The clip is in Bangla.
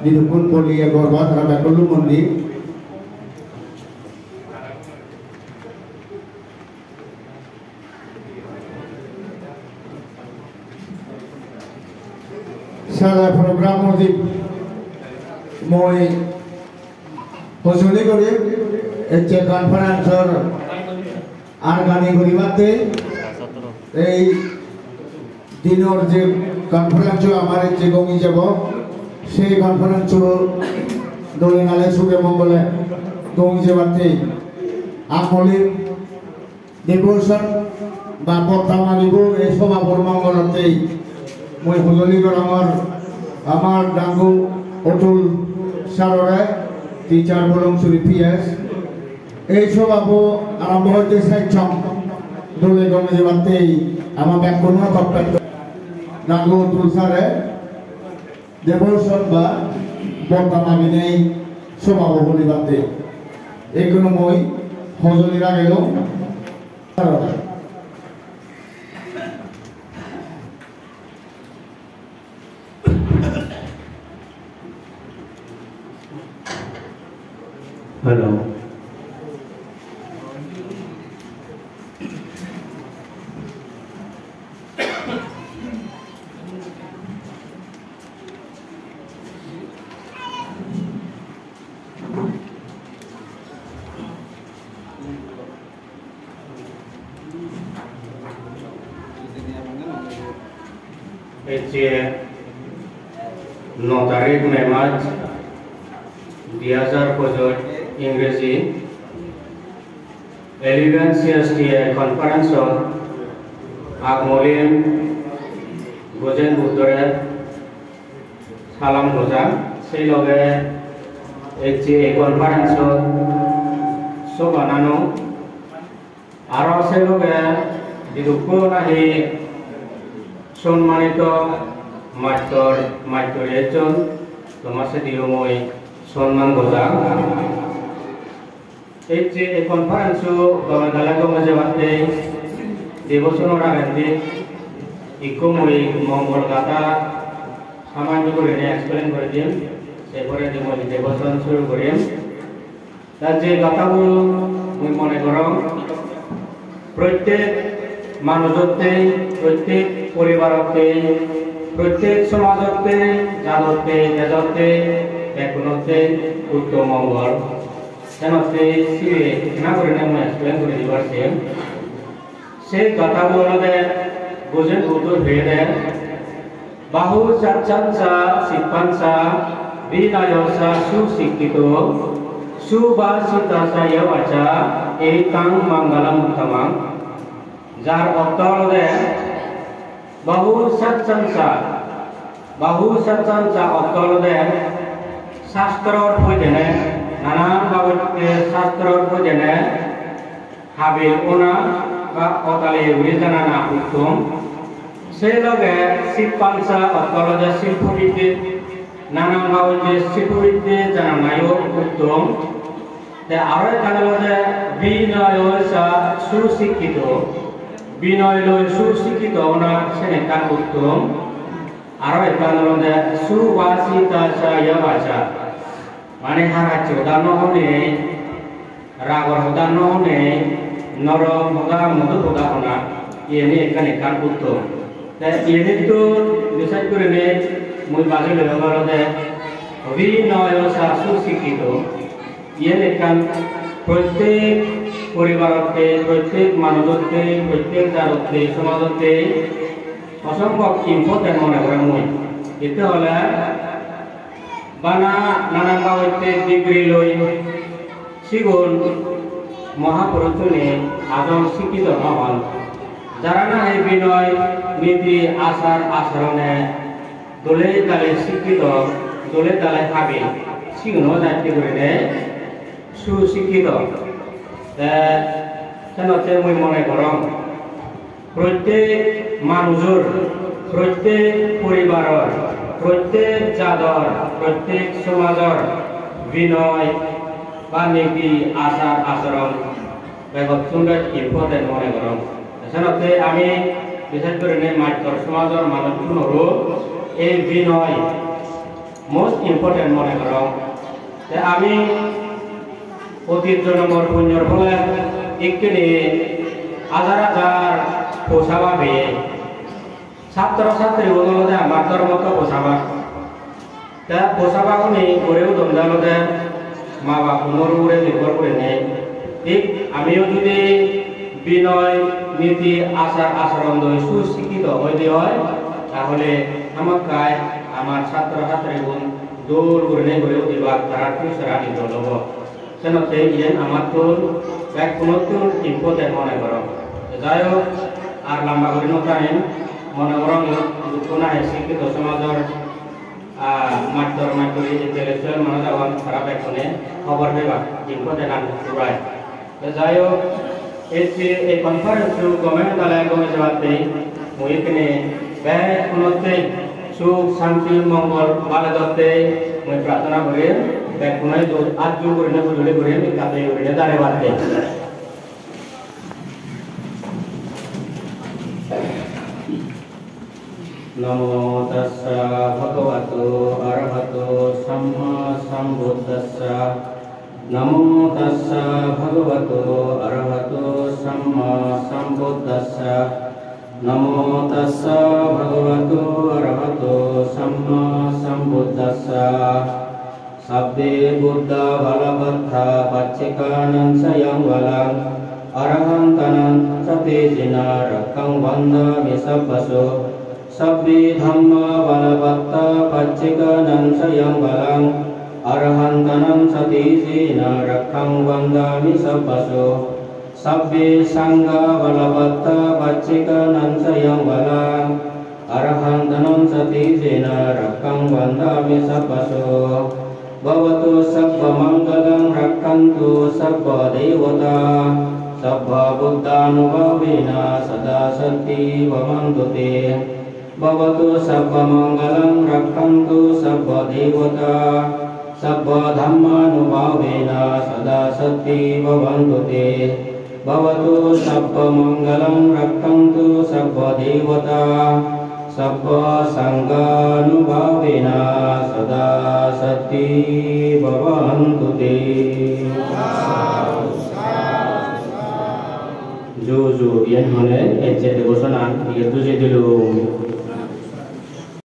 didukun poli agorwa terhadap kelu mundi salah program mudik moi hosuli kore eche conference argani guribate এই দিনের যে কনফারেন্স আমার যে গমি যাব সেই কনফারেন্স দলে নালে সুখে মঙ্গলে গমি যাবাতে আকলির ডেভোশন বা বর্তমান দিব এই সভাপর মঙ্গলতেই মই হুজলি গরমর আমার ডাঙ্গু অতুল সাররে টিচার বলং সুরি পিএস এই সভাপ আরম্ভ হইতে সাইছম দলে গমি যাবাতে আমার ব্যাকরণ কর্তব্য ডাঙ্গু অতুল সারে দেবসন বা বর্তমান নেই সভাপ হলিবাতে এগুলো মই হজলির আগেও Hello. Notarik Memaj 2005 ইংরেজি 11 CSTA কনফারেন্স আগমলিন গোজেন বুদ্ধরে সালাম গোজা সেই লগে এই কনফারেন্স সব আনানো আর সেই লগে দিদুকো নাহি সম্মানিত মাত্র একজন তোমাসে দিও মই সম্মান গোজা এই যে কনফারেন্স গমেদালা গমে যাবাতে দেবসনের আগে ইকো মই মঙ্গল গাথা সামান্য করে এক্সপ্লেন করে দিন এরপরে মই দেবসন শুরু করিম তার যে গাথাগুলো মই মনে করম প্রত্যেক মানুষতে প্রত্যেক পরিবারতে প্রত্যেক সমাজতে জাততে দেশতে এখনতে উত্তম মঙ্গল জানতে সিরে না করে না মই এক্সপ্লেন করে দিবার সেই কথাগুলো বুঝে উত্তর ভেদে বাহু চাচ্ছা শিক্ষাঞ্চা বিনায়সা সুশিক্ষিত সুবাসিতা বাচা এই তাং মঙ্গলম উত্তমাং যার অর্থ হল বাহু সচ্চাঞ্চা অর্থ হল শাস্ত্রর ভোজনে নানান ভাবে শাস্ত্রর ভোজনে হাবিল ওনা বা অকালে উড়ে জানা না উত্তম সেই লগে শিল্পাঞ্চা অর্থ হল শিল্পবিদ্যে নানান ভাবে শিল্পবিদ্যে জানা নাইও উত্তম আরো এখানে হল বিনয় সুশিক্ষিত বিনয় লয় সুশিক্ষিত না সেখান উত্তম আরো এখানে হল সুবাসিতা বাচা মানে হারাচ্ছ উদাহরণ হলে রাগর উদাহরণ হলে নরম ভোগা মধু ভোগা হনা এনে এখানে কান উত্তম এনে তো ডিসাইড করে নে মই বাজে ব্যবহার বিনয় সুশিক্ষিত এনে কান প্রত্যেক পরিবারতে প্রত্যেক মানুষতে প্রত্যেক জাততে সমাজতে অসম্ভব ইম্পর্টেন্ট মনে করে মই এতে হলে বানা নানা ভাবে ডিগ্রি লই সিগুন মহাপুরুষনে আদম শিক্ষিত হন যারা না এই বিনয় নীতি আচার আচরণে দলে তালে শিক্ষিত দলে তালে ভাবি সিগুন দায়িত্ব করে সুশিক্ষিত সেনতে মই মনে করম প্রত্যেক মানুষের প্রত্যেক পরিবারের প্রত্যেক জাতর প্রত্যেক সমাজের বিনয় বা নীতি আচার আচরণ সুন্দর ইম্পর্টেন্ট মনে করম সেনতে আমি বিশেষ করে মাত্র সমাজের মানুষগুলো এই বিনয় মোস্ট ইম্পর্টেন্ট মনে করো যে আমি অতীত জন্মর পুণ্যর ফলে একটি হাজার হাজার পোষাবা পেয়ে ছাত্র ছাত্রী বলতে আমার ধর্মত পোষাবা তা পোষাবা উনি করেও দমদালতে মা বাপ উপরে নির্ভর করে নেই ঠিক আমিও যদি বিনয় নীতি আচার আচরণ সুশিক্ষিত হইতে হয় তাহলে আমাকে আমার ছাত্র ছাত্রীগুণ দৌড় করে নেই করেও দিবা তারা ফিউচার আনি লব সেনতে ইয়েন আমার তো এক নতুন ইম্পর্টেন্ট মনে করো যাই হোক আর লম্বা করে নতারেন মনে করো দুঃখ না শিক্ষিত সমাজের মাধ্যর মাধ্যমে ইন্টেলেকচুয়াল মানুষ এখন খারাপ এখনে খবর দেবা ইম্পর্টেন্ট আন পুরাই যাই হোক এই কনফারেন্স গভর্নমেন্ট দালায় গমে যাওয়াতে মই এখানে ব্যয় কোনোতে সুখ শান্তি মঙ্গল ভালো দত্তে মই প্রার্থনা করে ব্যয় কোনায় আজ জোর করে না বুঝলে করে কাতে করে দাঁড়ে বাঁধতে নমো তাস্সা ভগবতো অরহতো সম্মা সম্বুদ্ধাস্সা নমো তাস্সা ভগবতো অরহতো সম্মা সম্বুদ্ধাস্সা নমো তাস্সা ভগবতো অরহতো সম্মা সম্বুদ্ধাস্সা সাব্বে বুদ্ধা বলবদ্ধা পচ্চিকানং স্বয়ং বলং অরহন্তনং সতেজিনা রক্ষং বন্দামি সব্বসো Sabbi dhamma balavatta paccikanam sayang balang Arhantanam satisina rakhang vandami sabbaso Sabbi sangha balavatta paccikanam sayang balang Arhantanam satisina rakhang vandami sabbaso Bhavatu sabba mangalam rakhantu sabba devata Sabba buddhanubhavena sada sati vamantute Bhavatu sabba mangalam rakhantu sabba devata sabba dhammanubhavena sada sati bhavantu te Bhavatu sabba mangalam rakhantu sabba devata sabba sanghanubhavena sada sati bhavantu te जो जो ये हमने ऐसे देखो सुना ये तुझे दिलो